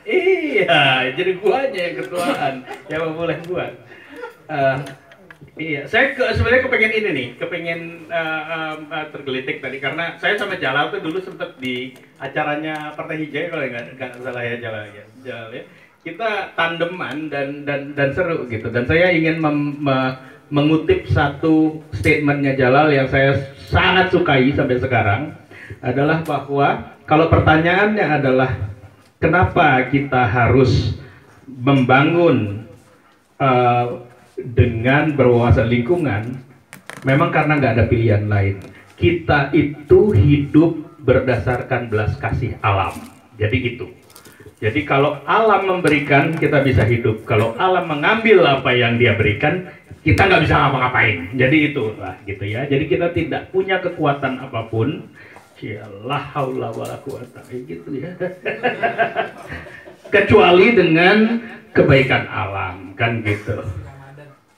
Iya, jadi guanya yang ketuaan, yang boleh buat. Iya, saya sebenarnya kepengen ini nih, kepengen tergelitik tadi karena saya sama Jalal tuh dulu sempet di acaranya Partai Hijau kalau nggak salah ya Jalal ya. Kita tandeman dan seru gitu. Dan saya ingin mengutip satu statementnya Jalal yang saya sangat sukai sampai sekarang adalah bahwa kalau pertanyaannya adalah kenapa kita harus membangun dengan berwawasan lingkungan, memang karena nggak ada pilihan lain. Kita itu hidup berdasarkan belas kasih alam. Jadi itu. Jadi kalau alam memberikan, kita bisa hidup. Kalau alam mengambil apa yang dia berikan, kita nggak bisa ngapa-ngapain. Jadi itu lah gitu ya. Jadi kita tidak punya kekuatan apapun. Ya la haula wala quwata gitu ya. Kecuali dengan kebaikan alam kan gitu.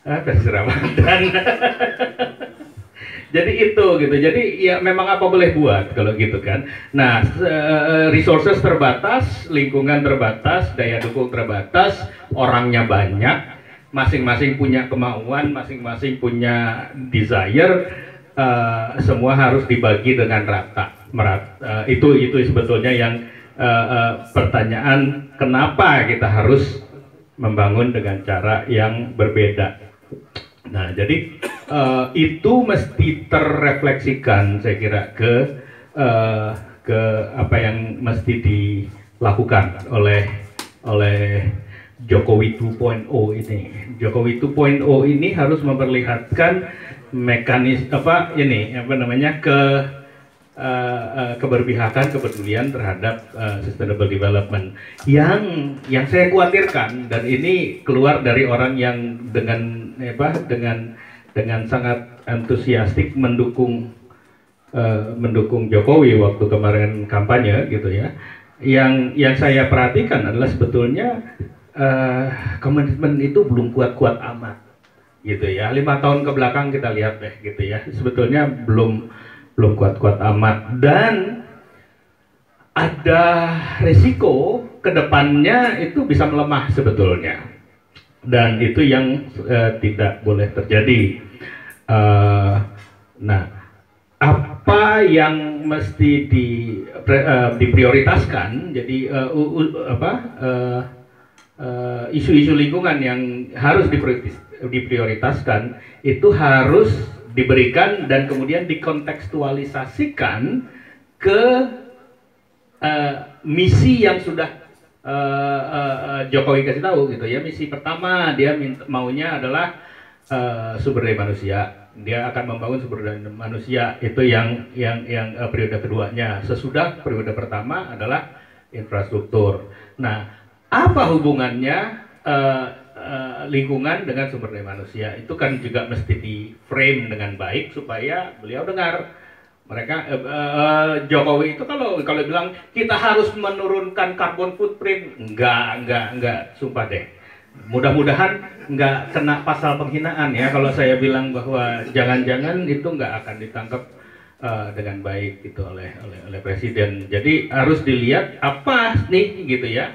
Versi Ramadan. Jadi itu gitu. Jadi ya memang apa boleh buat kalau gitu kan. Nah, resources terbatas, lingkungan terbatas, daya dukung terbatas, orangnya banyak, masing-masing punya kemauan, masing-masing punya desire, semua harus dibagi dengan rata. Itu sebetulnya yang pertanyaan kenapa kita harus membangun dengan cara yang berbeda. Nah, jadi itu mesti terrefleksikan, saya kira ke apa yang mesti dilakukan oleh Jokowi 2.0 ini. Jokowi 2.0 ini harus memperlihatkan mekanisme keberpihakan, kepedulian terhadap sustainable development yang saya khawatirkan, dan ini keluar dari orang yang dengan sangat antusiastik mendukung Jokowi waktu kemarin kampanye gitu ya. Yang saya perhatikan adalah sebetulnya komitmen itu belum kuat-kuat amat gitu ya. 5 tahun ke belakang kita lihat deh gitu ya, sebetulnya belum kuat-kuat amat, dan ada resiko kedepannya itu bisa melemah sebetulnya, dan itu yang tidak boleh terjadi. Nah, apa yang mesti diprioritaskan? Jadi isu-isu lingkungan yang harus diprioritaskan itu harus diberikan dan kemudian dikontekstualisasikan ke misi yang sudah Jokowi kasih tahu gitu ya. Misi pertama dia maunya adalah sumber daya manusia. Dia akan membangun sumber daya manusia, itu yang periode keduanya. Sesudah periode pertama adalah infrastruktur. Nah, apa hubungannya lingkungan dengan sumber daya manusia? Itu kan juga mesti di frame dengan baik supaya beliau dengar. Jokowi itu kalau bilang kita harus menurunkan carbon footprint, enggak, sumpah deh. Mudah-mudahan nggak kena pasal penghinaan ya kalau saya bilang bahwa jangan-jangan itu nggak akan ditangkap dengan baik gitu oleh presiden. Jadi harus dilihat apa nih gitu ya,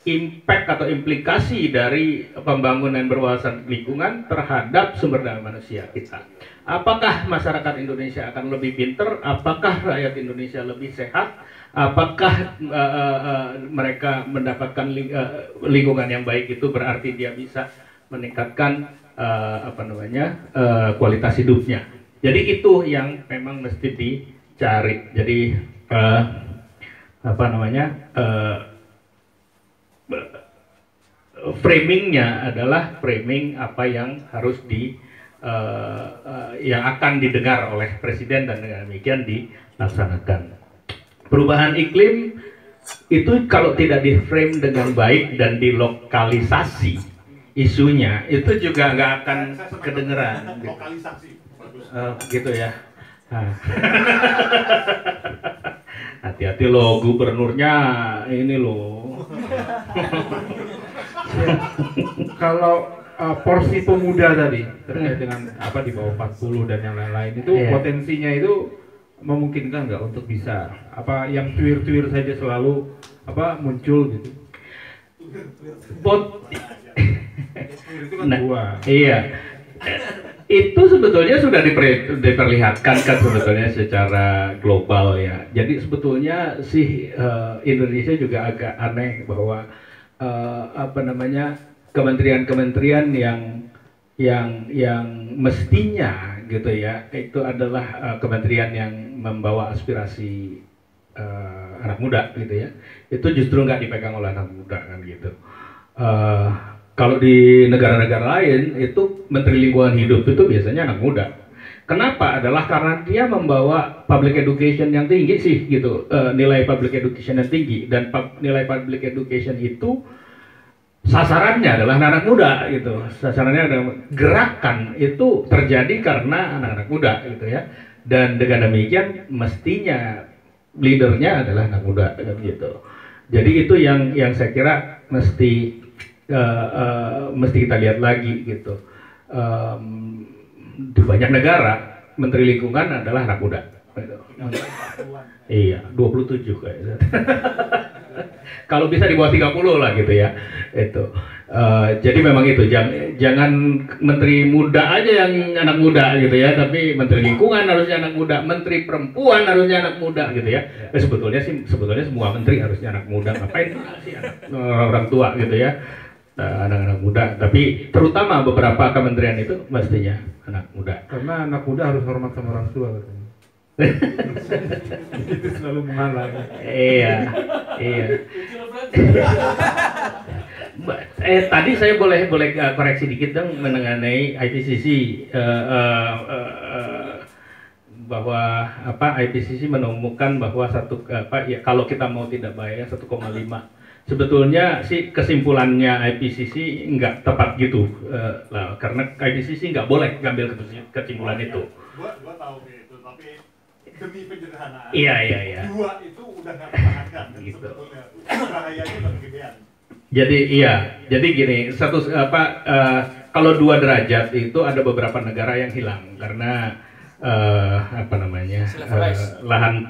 impact atau implikasi dari pembangunan berwawasan lingkungan terhadap sumber daya manusia kita. Apakah masyarakat Indonesia akan lebih pinter? Apakah rakyat Indonesia lebih sehat? Apakah mereka mendapatkan lingkungan yang baik, itu berarti dia bisa meningkatkan kualitas hidupnya. Jadi itu yang memang mesti dicari. Jadi framingnya adalah framing apa yang harus yang akan didengar oleh presiden, dan dengan demikian dilaksanakan. Perubahan iklim itu kalau tidak di frame dengan baik dan dilokalisasi isunya, itu juga nggak akan kedengeran. Lokalisasi, gitu ya. Hati-hati loh, gubernurnya ini loh. Ya, kalau porsi pemuda tadi terkait dengan di bawah 40 dan yang lain-lain itu potensinya itu memungkinkan nggak untuk bisa yang tuir-tuir saja selalu muncul gitu? Itu kan dua. Iya. Itu sebetulnya sudah diperlihatkan kan sebetulnya secara global ya. Jadi sebetulnya sih Indonesia juga agak aneh bahwa apa namanya kementerian-kementerian yang mestinya gitu ya itu adalah kementerian yang membawa aspirasi anak muda gitu ya. Itu justru nggak dipegang oleh anak muda kan gitu. Kalau di negara-negara lain itu Menteri Lingkungan Hidup itu biasanya anak muda. Kenapa? Adalah karena dia membawa public education yang tinggi sih gitu, nilai public education yang tinggi dan nilai public education itu sasarannya adalah anak muda gitu. Sasarannya adalah gerakan itu terjadi karena anak-anak muda gitu ya. Dan dengan demikian mestinya leadernya adalah anak muda gitu. Jadi itu yang saya kira mesti kita lihat lagi gitu. Di banyak negara menteri lingkungan adalah anak muda gitu. Iya 27 kayaknya. Kalau bisa di bawah 30 lah gitu ya itu. Jadi memang itu jangan menteri muda aja yang anak muda gitu ya, tapi menteri lingkungan harusnya anak muda, menteri perempuan harusnya anak muda gitu ya. Sebetulnya semua menteri harusnya anak muda, ngapain sih orang tua gitu ya. Anak-anak muda, tapi terutama beberapa kementerian itu mestinya anak muda. Karena anak muda harus hormat sama orang tua katanya. Itu selalu menghalang. Iya. Tadi saya boleh koreksi dikit dong mengenai IPCC bahwa IPCC menemukan bahwa kalau kita mau tidak bayar 1,5. Sebetulnya sih kesimpulannya IPCC nggak tepat gitu, karena IPCC nggak boleh ngambil kesimpulan itu. Gua tahu itu, tapi demi penyederhanaan. Iya. Dua itu udah nggak tertahankan gitu. Sebetulnya bahayanya udah kegedean. Jadi gini, kalau 2 derajat itu ada beberapa negara yang hilang karena lahan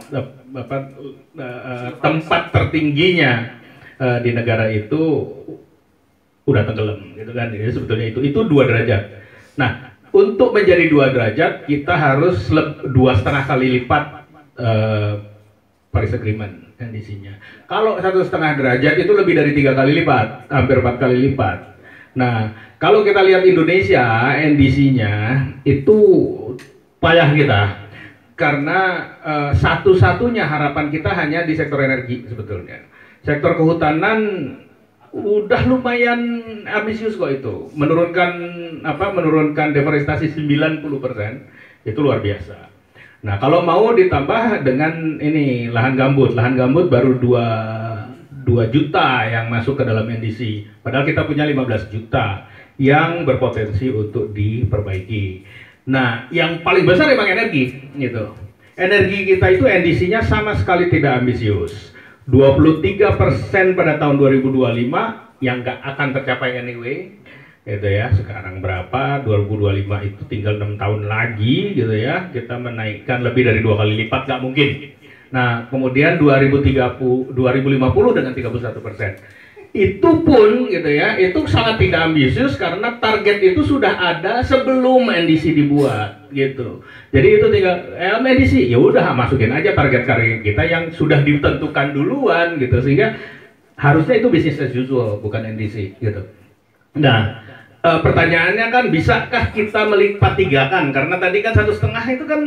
tempat tertingginya di negara itu udah tenggelam gitu kan. Jadi sebetulnya itu 2 derajat. Nah, untuk menjadi 2 derajat kita harus 2,5 kali lipat Paris Agreement NDC-nya. Kalau 1,5 derajat itu lebih dari 3 kali lipat, hampir 4 kali lipat. Nah, kalau kita lihat Indonesia NDC-nya itu payah kita karena satu-satunya harapan kita hanya di sektor energi sebetulnya. Sektor kehutanan udah lumayan ambisius kok itu, menurunkan deforestasi 90%, itu luar biasa. Nah kalau mau ditambah dengan ini lahan gambut baru 2 juta yang masuk ke dalam NDC, padahal kita punya 15 juta yang berpotensi untuk diperbaiki. Nah yang paling besar memang energi gitu. Energi kita itu NDC-nya sama sekali tidak ambisius. 23% pada tahun 2025 yang nggak akan tercapai anyway gitu ya. Sekarang berapa? 2025 itu tinggal 6 tahun lagi gitu ya, kita menaikkan lebih dari 2 kali lipat nggak mungkin. Nah kemudian 2050 dengan 31%. Itu pun gitu ya, itu sangat tidak ambisius karena target itu sudah ada sebelum NDC dibuat gitu. Jadi itu tinggal NDC ya udah masukin aja target karya kita yang sudah ditentukan duluan gitu, sehingga harusnya itu business as usual bukan NDC gitu. Nah pertanyaannya kan bisakah kita melipat 3 kan, karena tadi kan 1,5 itu kan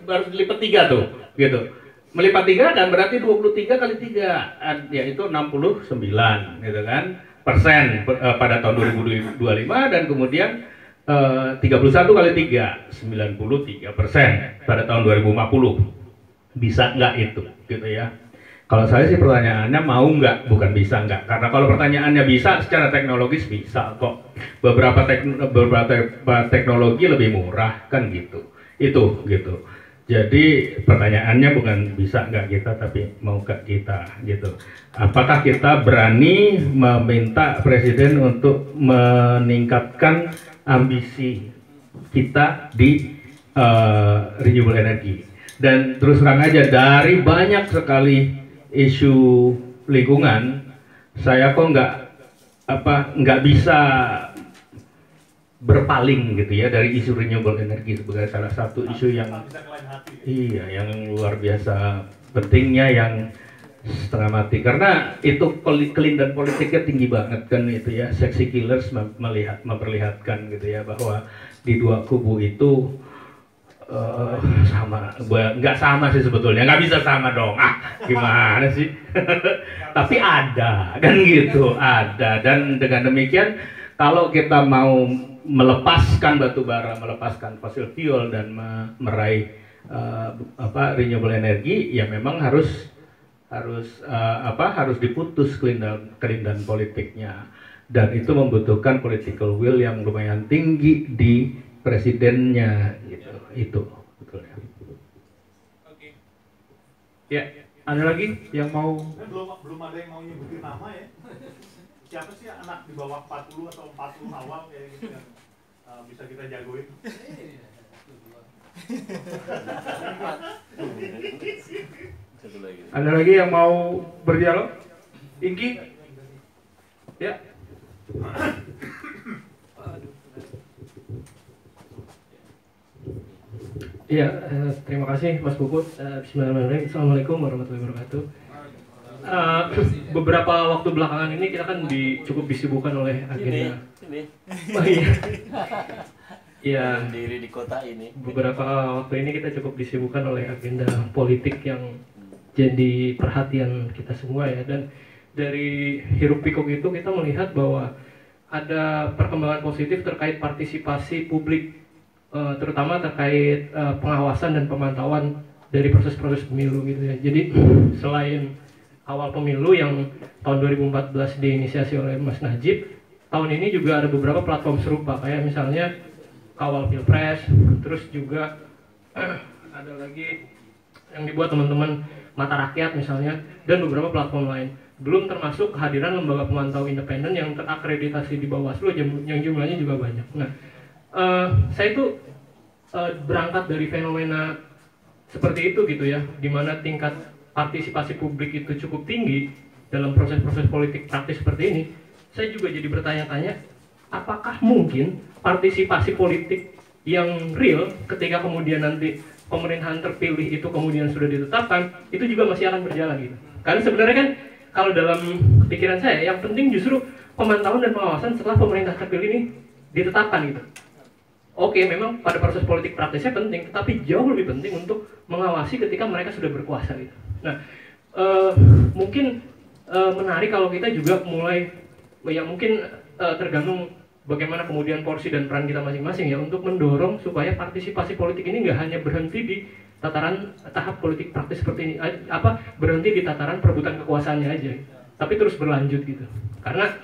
harus dilipat 3 tuh gitu. Melipat 3 kan berarti 23 kali 3 yaitu 69 gitu kan persen pada tahun 2025, dan kemudian 31 kali 3 93% pada tahun 2050. Bisa nggak itu gitu ya? Kalau saya sih pertanyaannya mau nggak, bukan bisa nggak, karena kalau pertanyaannya bisa secara teknologis bisa kok. Beberapa teknologi lebih murah kan gitu, itu gitu. Jadi pertanyaannya bukan bisa nggak kita, tapi mau nggak kita gitu. Apakah kita berani meminta presiden untuk meningkatkan ambisi kita di renewable energy? Dan terus terang aja dari banyak sekali isu lingkungan, saya kok nggak nggak bisa berpaling gitu ya dari isu renewable energy sebagai salah satu isu yang yang luar biasa pentingnya, yang setengah mati, karena itu kelindahan politiknya tinggi banget kan itu ya. Seksi killers memperlihatkan gitu ya bahwa di dua kubu itu sama, nggak sama sih sebetulnya, nggak bisa sama dong, gimana sih. Tapi ada kan gitu, ada. Dan dengan demikian kalau kita mau melepaskan batu bara, melepaskan fossil fuel dan meraih renewable energy, ya memang harus diputus kelindahan politiknya, dan itu membutuhkan political will yang lumayan tinggi di presidennya gitu. Itu betul ya. Oke. Ya, ada lagi yang mau? Belum ada yang mau nyebutin nama ya. Siapa sih anak di bawah 40 atau 40 awal kayak gitu yang bisa kita jagoin? Ada lagi yang mau berdialog? Ingki? Ya. Iya, terima kasih Mas Puput. Bismillahirrahmanirrahim. Assalamualaikum warahmatullahi wabarakatuh. Beberapa waktu belakangan ini kita kan cukup disibukkan oleh agenda. Oh iya. Iya. Diri di kota ini. Beberapa waktu ini kita cukup disibukkan oleh agenda politik yang jadi perhatian kita semua ya. Dan dari hiruk pikuk itu kita melihat bahwa ada perkembangan positif terkait partisipasi publik, terutama terkait pengawasan dan pemantauan dari proses-proses pemilu gitu ya. Jadi selain awal pemilu yang tahun 2014 diinisiasi oleh Mas Najib, tahun ini juga ada beberapa platform serupa, kayak misalnya Kawal Pilpres, terus juga ada lagi yang dibuat teman-teman Mata Rakyat misalnya, dan beberapa platform lain. Belum termasuk kehadiran lembaga pemantau independen yang terakreditasi di Bawaslu yang jumlahnya juga banyak. Nah, saya itu berangkat dari fenomena seperti itu gitu ya, di mana tingkat partisipasi publik itu cukup tinggi dalam proses-proses politik praktis seperti ini. Saya juga jadi bertanya-tanya, apakah mungkin partisipasi politik yang real ketika kemudian nanti pemerintahan terpilih itu kemudian sudah ditetapkan, itu juga masih akan berjalan gitu. Karena sebenarnya kan kalau dalam pikiran saya, yang penting justru pemantauan dan pengawasan setelah pemerintah terpilih ini ditetapkan gitu. Oke, memang pada proses politik praktisnya penting, tetapi jauh lebih penting untuk mengawasi ketika mereka sudah berkuasa gitu. Nah, mungkin menarik kalau kita juga mulai, ya mungkin tergantung bagaimana kemudian porsi dan peran kita masing-masing ya, untuk mendorong supaya partisipasi politik ini nggak hanya berhenti di tataran tahap politik praktis seperti ini, berhenti di tataran perebutan kekuasaannya aja, tapi terus berlanjut gitu. Karena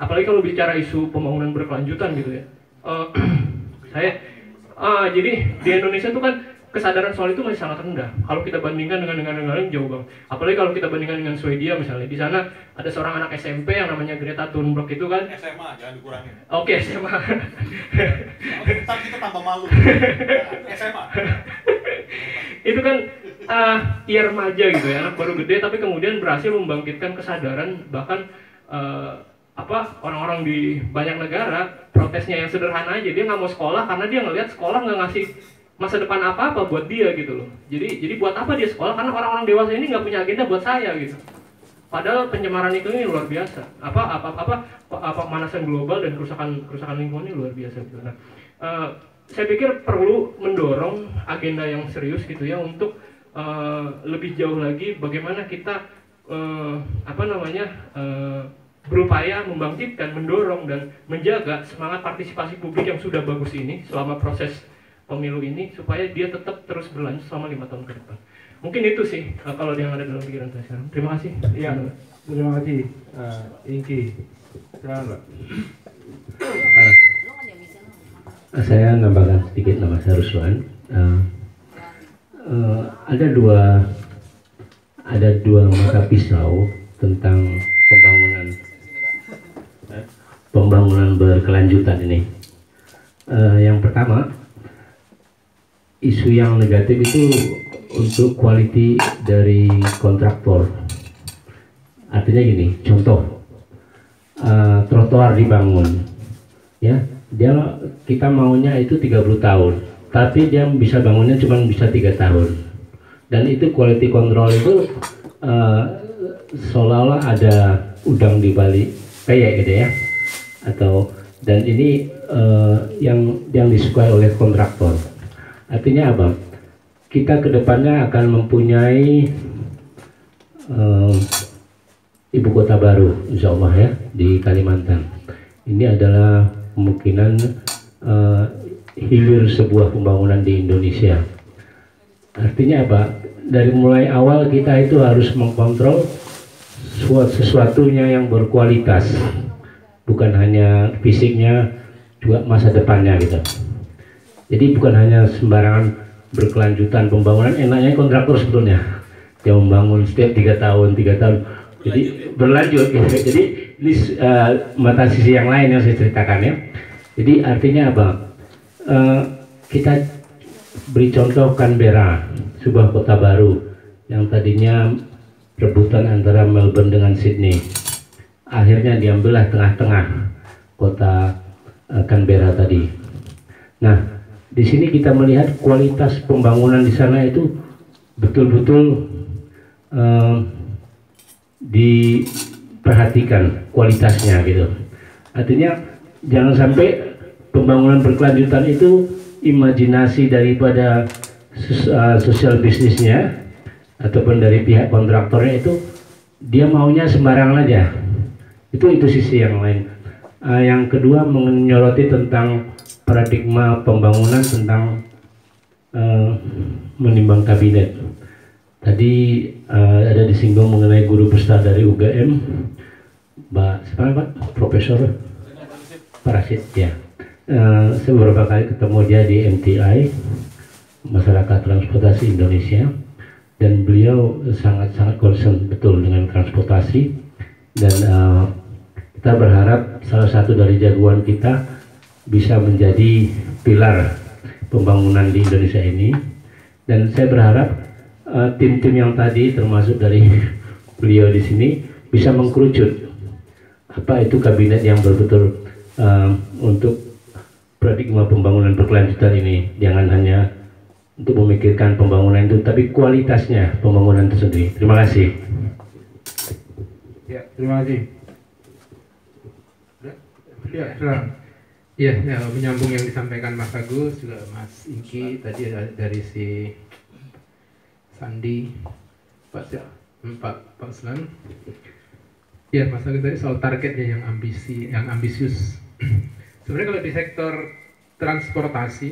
apalagi kalau bicara isu pembangunan berkelanjutan gitu ya, jadi di Indonesia itu kan kesadaran soal itu masih sangat rendah. Kalau kita bandingkan dengan negara lain jauh banget. Apalagi kalau kita bandingkan dengan Swedia misalnya, di sana ada seorang anak SMP yang namanya Greta Thunberg itu kan. SMA jangan dikurangin. Oke, SMA. Ntar kita tambah malu. SMA. Itu kan dia remaja gitu ya, anak baru gede, tapi kemudian berhasil membangkitkan kesadaran, bahkan orang-orang di banyak negara protesnya yang sederhana aja, dia nggak mau sekolah karena dia ngelihat sekolah nggak ngasih masa depan apa-apa buat dia gitu loh. Jadi buat apa dia sekolah, karena orang-orang dewasa ini nggak punya agenda buat saya gitu. Padahal pencemaran lingkungan ini luar biasa. Pemanasan global dan kerusakan lingkungan ini luar biasa gitu. Nah, saya pikir perlu mendorong agenda yang serius gitu ya, untuk lebih jauh lagi bagaimana kita berupaya membangkitkan, mendorong dan menjaga semangat partisipasi publik yang sudah bagus ini selama proses pemilu ini, supaya dia tetap terus berlanjut selama 5 tahun ke depan. Mungkin itu sih kalau yang ada dalam pikiran saya sekarang. Terima kasih. Ya, terima kasih Ingki. Silakan, Pak. Saya nambahkan sedikit, nama saya Ruslan. Ada dua mata pisau tentang pembangunan berkelanjutan ini. Yang pertama, isu yang negatif itu untuk quality dari kontraktor. Artinya gini, contoh, trotoar dibangun, ya kita maunya itu 30 tahun, tapi dia bisa bangunnya cuma bisa 3 tahun, dan itu quality control itu seolah-olah ada udang di balik kayak gitu ya, dan ini yang disukai oleh kontraktor. Artinya apa? Kita kedepannya akan mempunyai ibu kota baru, insya Allah ya, di Kalimantan. Ini adalah kemungkinan hilir sebuah pembangunan di Indonesia. Artinya apa? Dari mulai awal kita itu harus mengkontrol sesuatunya yang berkualitas, bukan hanya fisiknya, juga masa depannya gitu. Jadi bukan hanya sembarangan berkelanjutan pembangunan. Enaknya kontraktor sebetulnya yang membangun setiap 3 tahun, jadi berlanjut gitu. Jadi ini mata sisi yang lain yang saya ceritakan ya. Jadi artinya apa? Kita beri contoh Canberra, sebuah kota baru yang tadinya rebutan antara Melbourne dengan Sydney. Akhirnya diambillah tengah-tengah kota Canberra tadi. Nah, di sini kita melihat kualitas pembangunan di sana itu betul-betul diperhatikan kualitasnya gitu. Artinya jangan sampai pembangunan berkelanjutan itu imajinasi daripada sosial bisnisnya ataupun dari pihak kontraktornya itu dia maunya sembarangan aja. Itu sisi yang lain. Yang kedua menyoroti tentang paradigma pembangunan tentang menimbang kabinet. Tadi ada disinggung mengenai guru besar dari UGM, Pak Profesor Parasit ya. Saya beberapa kali ketemu dia di MTI, Masyarakat Transportasi Indonesia, dan beliau sangat concern betul dengan transportasi, dan kita berharap salah satu dari jagoan kita bisa menjadi pilar pembangunan di Indonesia ini. Dan saya berharap tim-tim yang tadi termasuk dari beliau di sini bisa mengkerucut apa itu kabinet yang betul-betul untuk paradigma pembangunan berkelanjutan ini. Jangan hanya untuk memikirkan pembangunan itu, tapi kualitasnya pembangunan itu sendiri. Terima kasih. Ya, terima kasih. Ya, silakan. Ya, menyambung yang disampaikan Mas Agus, juga Mas Ingki tadi dari si Sandi, Pak Slan. Ya, Mas Agus tadi soal targetnya yang ambisius. Sebenarnya kalau di sektor transportasi,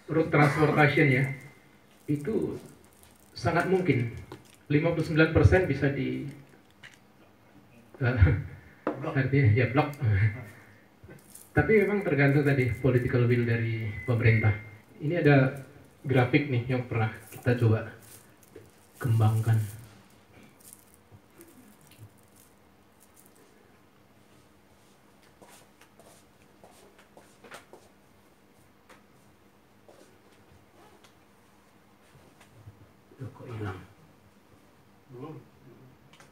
road transportation ya, itu sangat mungkin 59% bisa di artinya ya blok. Tapi memang tergantung tadi political will dari pemerintah. Ini ada grafik nih yang pernah kita coba kembangkan. Loh, kok hilang?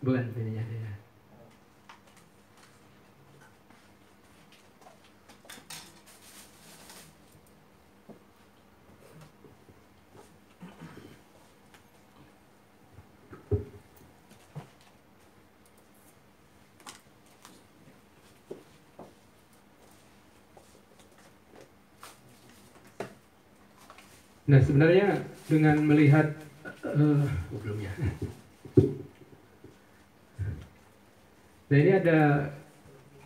Bukan ininya ya. Nah, sebenarnya dengan melihat belum ya. Nah, ini ada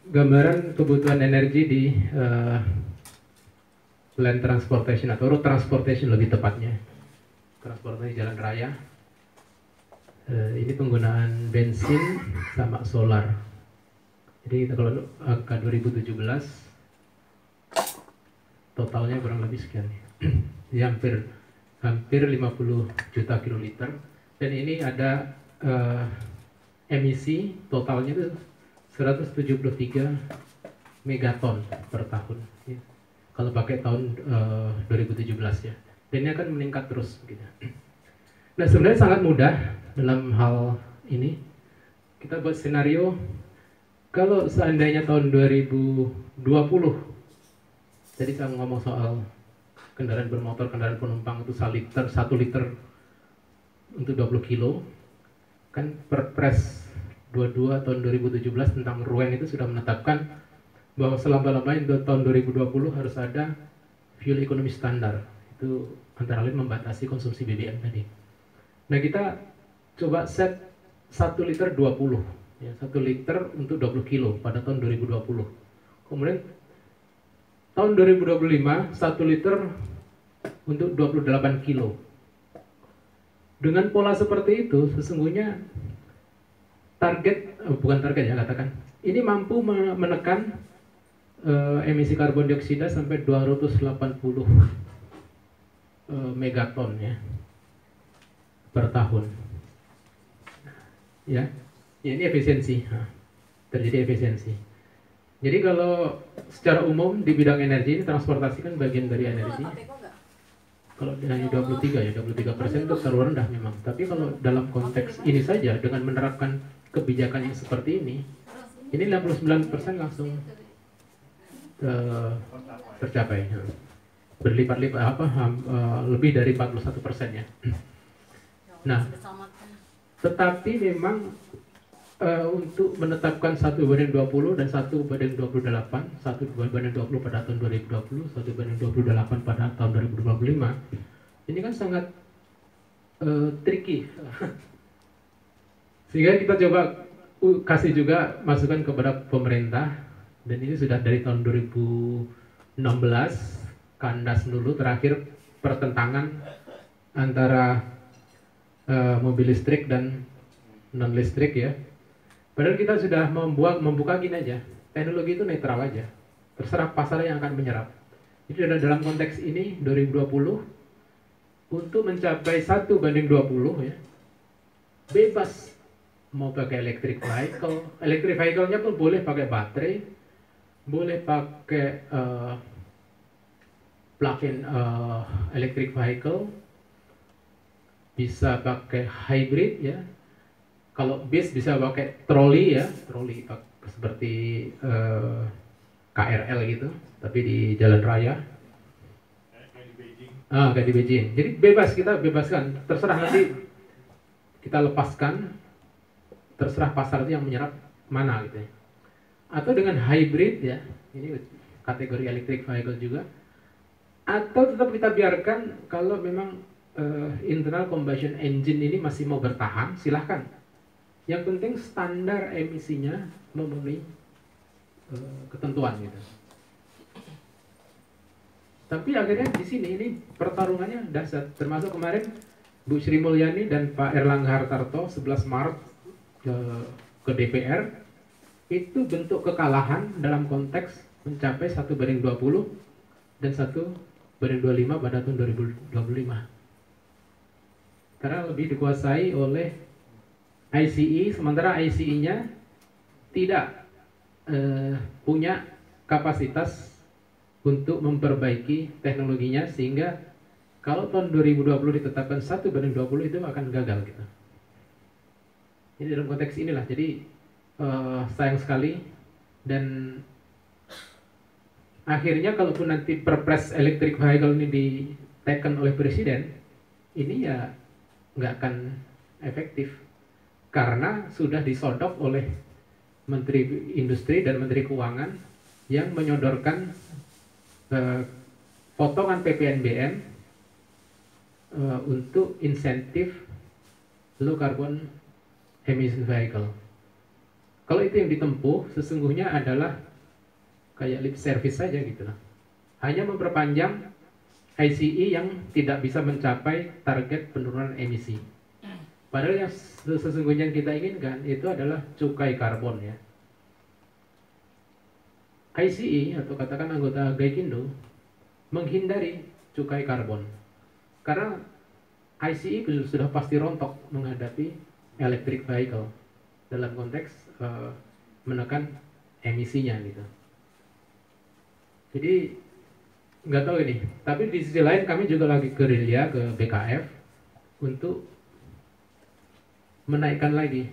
gambaran kebutuhan energi di land transportation atau road transportation lebih tepatnya, transportasi jalan raya. Ini penggunaan bensin sama solar. Jadi kalau angka 2017 totalnya kurang lebih sekian. Ya, hampir 50 juta kiloliter, dan ini ada emisi totalnya itu 173 megaton per tahun ya, kalau pakai tahun 2017 ya, dan ini akan meningkat terus gitu. Nah, sebenarnya sangat mudah dalam hal ini. Kita buat skenario Kalau seandainya tahun 2020, tadi saya ngomong soal kendaraan bermotor, kendaraan penumpang itu 1 liter untuk 20 kilo, kan Perpres 22 tahun 2017 tentang RUEN itu sudah menetapkan bahwa selama-lamanya tahun 2020 harus ada fuel economy standar. Itu antara lain membatasi konsumsi BBM tadi. Nah, kita coba set 1 liter 20, ya, 1 liter untuk 20 kilo pada tahun 2020. Kemudian tahun 2025 1 liter untuk 28 kilo. Dengan pola seperti itu sesungguhnya bukan target ya, katakan ini mampu menekan emisi karbon dioksida sampai 280 megaton ya per tahun. Ya, ini efisiensi. Terjadi efisiensi. Jadi kalau secara umum di bidang energi, transportasi kan bagian dari energi. Kalau hanya 23 itu terlalu rendah memang. Tapi kalau dalam konteks ini saja dengan menerapkan kebijakan yang seperti ini 59% langsung tercapai. Berlipat-lipat lebih dari 41% ya. Nah, tetapi memang untuk menetapkan 1:20 dan 1:28, 1:20 pada tahun 2020, 1:28 pada tahun 2025, ini kan sangat tricky. Sehingga kita coba kasih juga masukan kepada pemerintah, dan ini sudah dari tahun 2016, kandas dulu terakhir pertentangan antara mobil listrik dan non listrik ya. Padahal kita sudah membuka gini aja, teknologi itu netral aja, terserah pasar yang akan menyerap. Jadi dalam konteks ini 2020 untuk mencapai 1:20 ya, bebas mau pakai electric vehicle-nya pun boleh pakai baterai, boleh pakai plug-in electric vehicle, bisa pakai hybrid ya. Kalau bis bisa pakai troli ya, troli seperti KRL gitu, tapi di jalan raya. Kayak di Beijing. Jadi bebas, kita bebaskan, terserah nanti kita lepaskan, terserah pasar itu yang menyerap mana gitu ya. Atau dengan hybrid ya, ini kategori electric vehicle juga. Atau tetap kita biarkan kalau memang internal combustion engine ini masih mau bertahan, silahkan. Yang penting standar emisinya memenuhi ketentuan gitu. Tapi akhirnya di sini ini pertarungannya dahsyat. Termasuk kemarin Bu Sri Mulyani dan Pak Erlangga Hartarto 11 Maret ke DPR itu bentuk kekalahan dalam konteks mencapai 1:20 dan 1:25 pada tahun 2025. Karena lebih dikuasai oleh ICE, sementara ICE-nya tidak punya kapasitas untuk memperbaiki teknologinya, sehingga kalau tahun 2020 ditetapkan 1:20 itu akan gagal gitu. Ini dalam konteks inilah, jadi sayang sekali, dan akhirnya kalaupun nanti Perpres electric vehicle ini diteken oleh Presiden, ini ya nggak akan efektif. Karena sudah disodok oleh Menteri Industri dan Menteri Keuangan yang menyodorkan potongan PPNBM untuk insentif low carbon emission vehicle. Kalau itu yang ditempuh, sesungguhnya adalah kayak lip service saja gitu lah. Hanya memperpanjang ICE yang tidak bisa mencapai target penurunan emisi. Padahal yang sesungguhnya yang kita inginkan itu adalah cukai karbon ya. ICE atau katakan anggota Gaikindo menghindari cukai karbon karena ICE sudah pasti rontok menghadapi electric vehicle dalam konteks menekan emisinya gitu. Jadi nggak tahu ini, tapi di sisi lain kami juga lagi gerilya ke BKF untuk menaikkan lagi,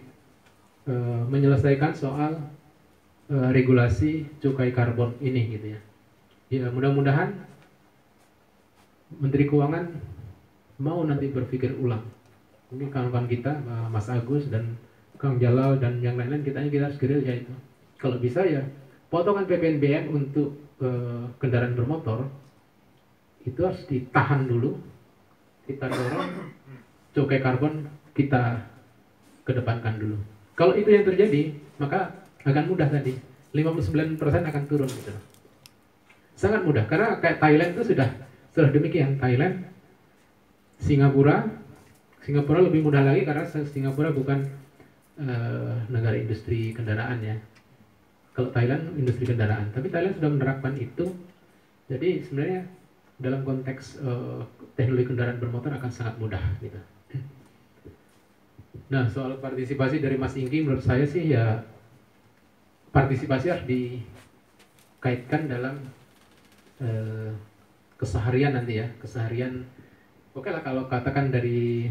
menyelesaikan soal regulasi cukai karbon ini gitu ya. Ya mudah-mudahan Menteri Keuangan mau nanti berpikir ulang. Ini kawan-kawan kita, Mas Agus dan Kang Jalal dan yang lain-lain, kita harus geril ya itu. Kalau bisa ya potongan PPNBM untuk kendaraan bermotor itu harus ditahan dulu, kita dorong, cukai karbon kita kedepankan dulu. Kalau itu yang terjadi, maka akan mudah tadi, 59% akan turun gitu. Sangat mudah, karena kayak Thailand itu sudah demikian. Thailand, Singapura lebih mudah lagi karena Singapura bukan negara industri kendaraan ya. Kalau Thailand industri kendaraan, tapi Thailand sudah menerapkan itu. Jadi sebenarnya dalam konteks teknologi kendaraan bermotor akan sangat mudah gitu. Nah, soal partisipasi dari Mas Ingki, menurut saya sih ya partisipasi harus dikaitkan dalam keseharian nanti ya, keseharian. Oke lah kalau katakan dari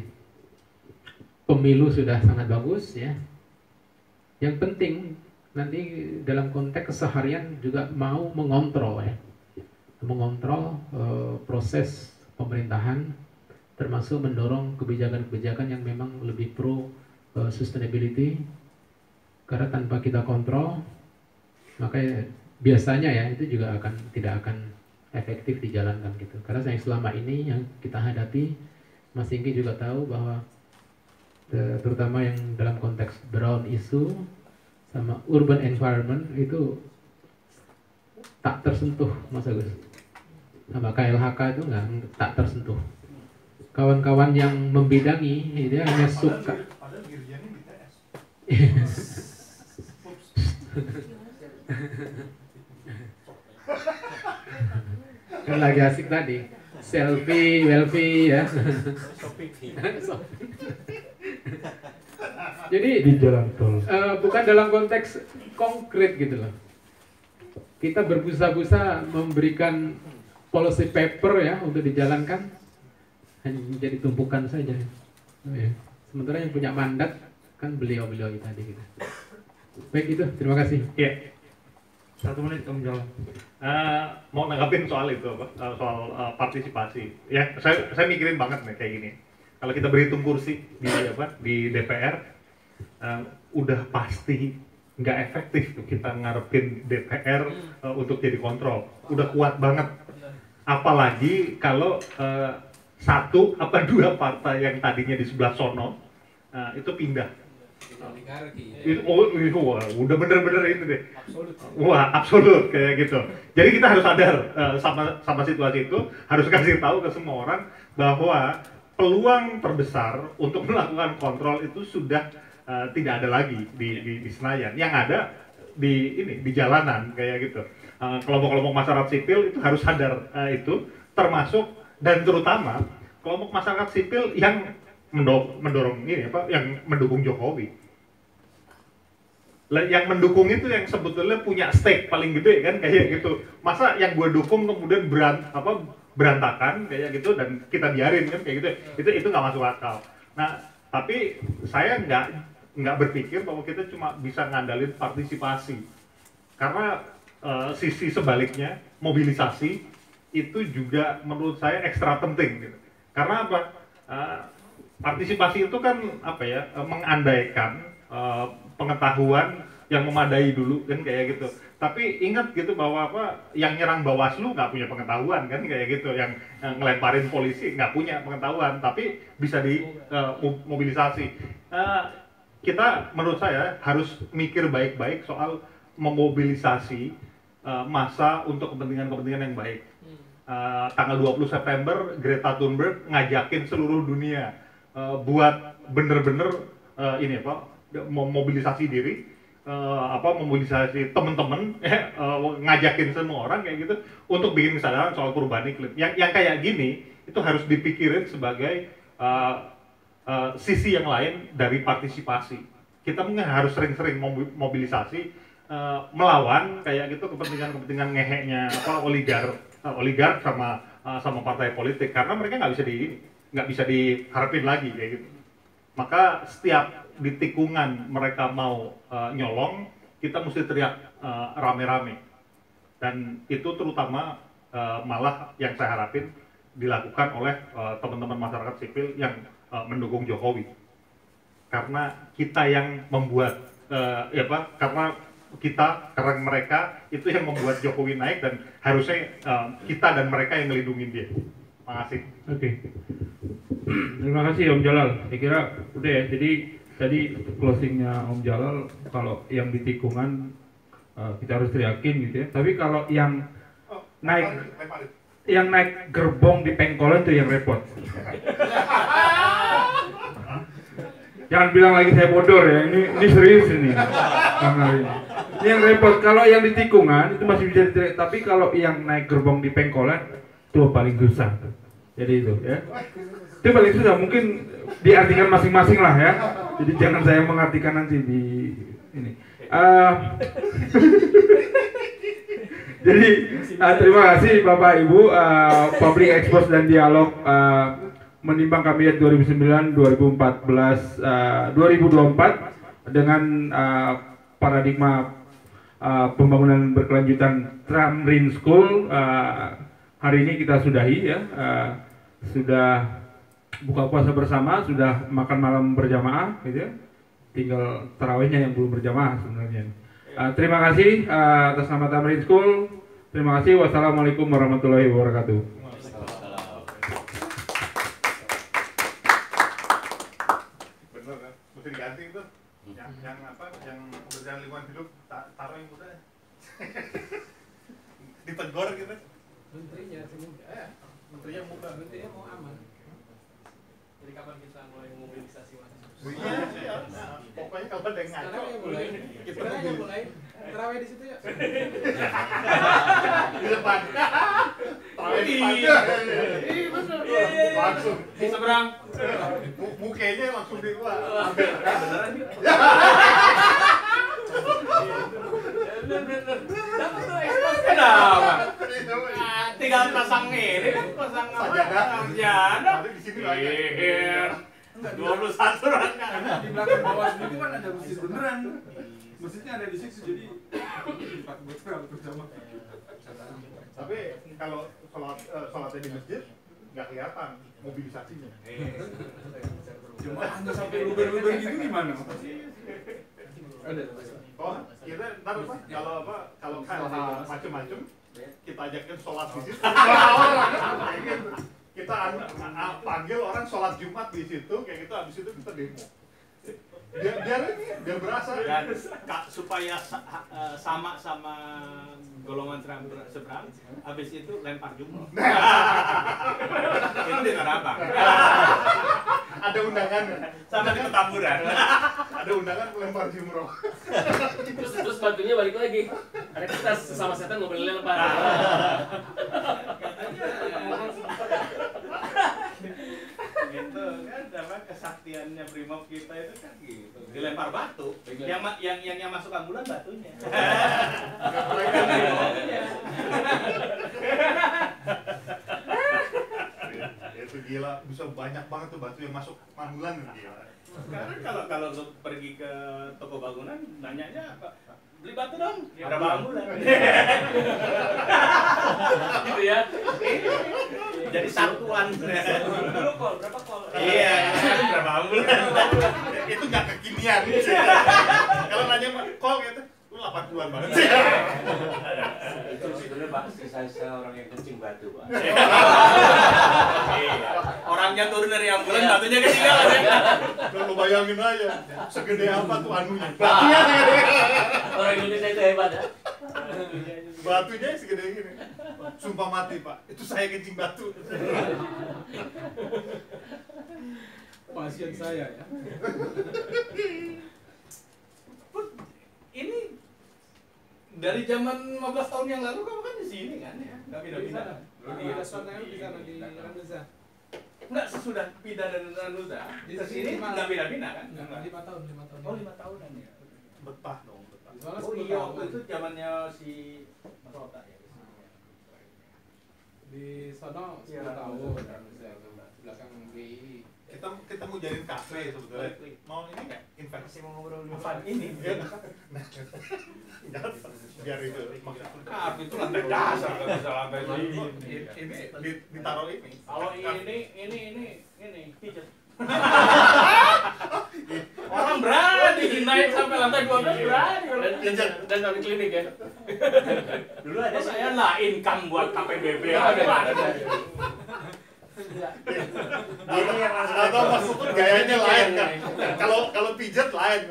pemilu sudah sangat bagus ya. Yang penting nanti dalam konteks keseharian juga mau mengontrol ya, mengontrol proses pemerintahan, termasuk mendorong kebijakan-kebijakan yang memang lebih pro sustainability. Karena tanpa kita kontrol, maka biasanya ya itu juga tidak akan efektif dijalankan gitu. Karena yang selama ini yang kita hadapi, Mas Ingki juga tahu bahwa terutama yang dalam konteks brown issue sama urban environment itu tak tersentuh, Mas Agus. Sama KLHK itu tak tersentuh. Kawan-kawan yang membidangi dia hanya suka. Padahal dirjennya BTS. Kan lagi asik tadi, selfie, welfie ya. Jadi Di jalan tol. bukan dalam konteks konkret gitu loh. Kita berbusa-busa memberikan policy paper ya untuk dijalankan, hanya menjadi tumpukan saja. Ya. Sementara yang punya mandat kan beliau-beliau tadi gitu. Baik itu, terima kasih. Iya. 1 menit Om Jalan. Mau nanggapin soal itu soal partisipasi. Ya, saya mikirin banget nih kayak gini. Kalau kita berhitung kursi di DPR, udah pasti nggak efektif tuh kita ngarepin DPR untuk jadi kontrol. Udah kuat banget. Apalagi kalau 1 apa 2 partai yang tadinya di sebelah sono itu pindah. Itu udah bener-bener itu deh. Wah, absolut kayak gitu. Jadi kita harus sadar sama situasi itu, harus kasih tahu ke semua orang bahwa peluang terbesar untuk melakukan kontrol itu sudah tidak ada lagi di Senayan. Yang ada di jalanan kayak gitu. Kelompok-kelompok masyarakat sipil itu harus sadar itu, termasuk dan terutama kelompok masyarakat sipil yang mendorong ini yang mendukung Jokowi. Yang mendukung itu yang sebetulnya punya stake paling gede kan kayak gitu. Masa yang gue dukung kemudian berantakan kayak gitu dan kita biarin kan kayak gitu. Itu nggak masuk akal. Nah, tapi saya nggak berpikir bahwa kita cuma bisa ngandalin partisipasi. Karena sisi sebaliknya mobilisasi itu juga menurut saya ekstra penting gitu. Karena apa? Partisipasi itu kan mengandaikan pengetahuan yang memadai dulu kan kayak gitu. Tapi ingat gitu bahwa yang nyerang Bawaslu nggak punya pengetahuan kan kayak gitu, yang ngelemparin polisi nggak punya pengetahuan, tapi bisa dimobilisasi. Kita menurut saya harus mikir baik-baik soal memobilisasi massa untuk kepentingan-kepentingan yang baik. Tanggal 20 September Greta Thunberg ngajakin seluruh dunia buat bener-bener mobilisasi diri, mobilisasi teman-teman, ngajakin semua orang kayak gitu untuk bikin kesadaran soal perubahan iklim. Yang kayak gini itu harus dipikirin sebagai sisi yang lain dari partisipasi. Kita mungkin harus sering-sering mobilisasi melawan kayak gitu kepentingan-kepentingan ngeheknya oligark sama partai politik, karena mereka nggak bisa diharapin lagi kayak gitu. Maka setiap di tikungan mereka mau nyolong kita mesti teriak rame-rame. Dan itu terutama malah yang saya harapin dilakukan oleh teman-teman masyarakat sipil yang mendukung Jokowi. Karena kita yang membuat karena mereka itu yang membuat Jokowi naik, dan harusnya kita dan mereka yang melindungi dia. Terima kasih. Oke. Terima kasih Om Jalal. Saya kira udah ya. Jadi tadi closingnya Om Jalal, kalau yang di tikungan kita harus teriakin gitu ya. Tapi kalau yang naik gerbong di Pengkolan itu yang repot. Jangan bilang lagi saya bodor ya. Ini serius ini. Ini yang repot. Kalau yang di tikungan itu masih bisa diteriak. Tapi kalau yang naik gerbong di Pengkolan itu paling susah. Jadi itu ya. Itu paling susah. Mungkin diartikan masing-masing lah ya. Jadi jangan saya mengartikan nanti di ini. Jadi terima kasih Bapak Ibu, Public Expose dan Dialog menimbang Kabinet 2009, 2014, 2024 dengan paradigma pembangunan berkelanjutan Tramrin School. Hari ini kita sudahi ya, sudah buka puasa bersama, sudah makan malam berjamaah gitu ya. Tinggal tarawihnya yang belum berjamaah sebenarnya. Terima kasih atas nama Tramrin School. Terima kasih. Wassalamualaikum warahmatullahi wabarakatuh. Bener kan? Mesti diganti itu. Yang berjalan lingkungan hidup taruh yang muda. Ditegur gitu. Menterinya muda. Menterinya mau aman. Jadi kapan kita mulai mobilisasi mahasiswa? Iya. Pokoknya kalau ada yang ngaco, Sekarang yang mulai. Terawih di situ ya. di depan. Taruh di depan. Langsung. Di seberang. Mukanya langsung di luar. Beneran nih. Dapat tuh expose-nya dapat. Tinggal pasang ini, pasang apa? Sajadah. Di sini lagi. 21 rangka. Di belakang bawah itu kan ada masjid beneran. Masjidnya ada di situ, jadi Tapi kalau sholatnya di masjid nggak kelihatan mobilisasinya. jemaahnya sampai luber-luber gitu gimana? Oh, kita ntar kalau macam-macam kita ajakin sholat di situ. Kita panggil orang sholat Jumat di situ, kayak gitu. Habis itu kita demo. Biar berasa. Dan supaya sama golongan seberang, habis itu lempar jumroh. Itu dengan apa? Ada undangan Sama di Petamburan. Ada undangan lempar jumroh. Terus batunya balik lagi. Ada kita sesama setan ngobrol lempar. Gitu kan, apa kesaktiannya Brimob kita itu kan gitu. Dilempar batu. Yang masuk ambulan batunya. Itu gila, bisa banyak banget tuh batu yang masuk ambulan gila. Sekarang kalau lu pergi ke toko bangunan, nanyanya apa? Beli batu dong, ada ambulan. Gitu ya. Jadi satuan. Dulu kol, berapa kol? Iya, berapa ambulan? Itu nggak kekinian. Kalau nanya kol gitu, lu 80-an banget. Itu sebenarnya Pak, sisa-sisa orang yang kencing batu Pak. Orangnya turun dari ambulan, batunya ketinggalan ya. Lu bayangin aja, segede apa tuh anunya. Batunya segede. Orang Indonesia itu hebat ya. Batunya segede gini. Sumpah mati Pak, itu saya kencing batu. Pasien saya ya. Ini dari zaman 15 tahun yang lalu kamu kan di sini kan ya? Nggak pindah-pindah. Di restoran di sana di Ranusa. Nggak sesudah pindah dari Ranusa di sini nggak pindah-pindah kan? 5 tahun. Oh 5 tahunan ya. Betah dong, betah. Oh iya waktu itu zamannya si Rota ya. Di sana 10 Iya. tahun Ranusa belakang BI. kita mau jadiin kafe sebetulnya. Mau ini nggak? Investasi mau ngobrol dulu. Apaan ini? Biar itu. Kafe itu lantai dasar nggak bisa lantai Ini ditaruh ini. Kalau ini pijet. Orang berani naik sampai lantai 12 berani. Dan dari klinik ya. Dulu ada saya lah income buat KPBB. Atau maksudnya gayanya lain kan? Kalau pijat lain.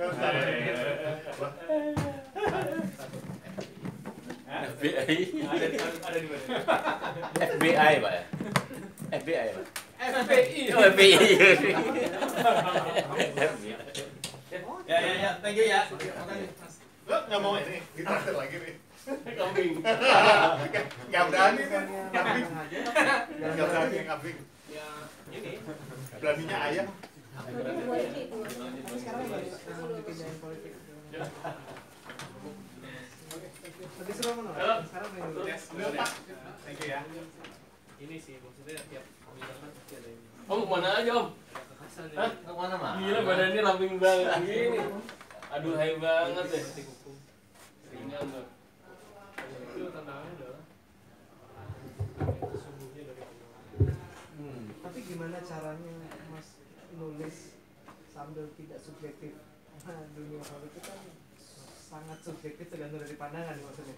FBI. Ada di mana? FBI Pak ya? FBI Pak? FPI. Oh FBI. Ya, thank you ya. Lo nggak mau ini? Ditraktir lagi nih. Kambing. Nggak berani kan? Kambing. Nggak berani kambing. Ya, ini. Beraninya ayam. Thank you ya. Ini sih maksudnya tiap pembicaraan pasti ada ini. Om kemana aja om? Hah? Kemana mah? Gila badannya ramping banget gini. Aduh hai banget deh. Ringan tuh. Itu tantangannya adalah sesungguhnya dari Tapi gimana caranya Mas nulis sambil tidak subjektif? Nah, dunia politik kan sangat subjektif tergantung dari pandangan maksudnya.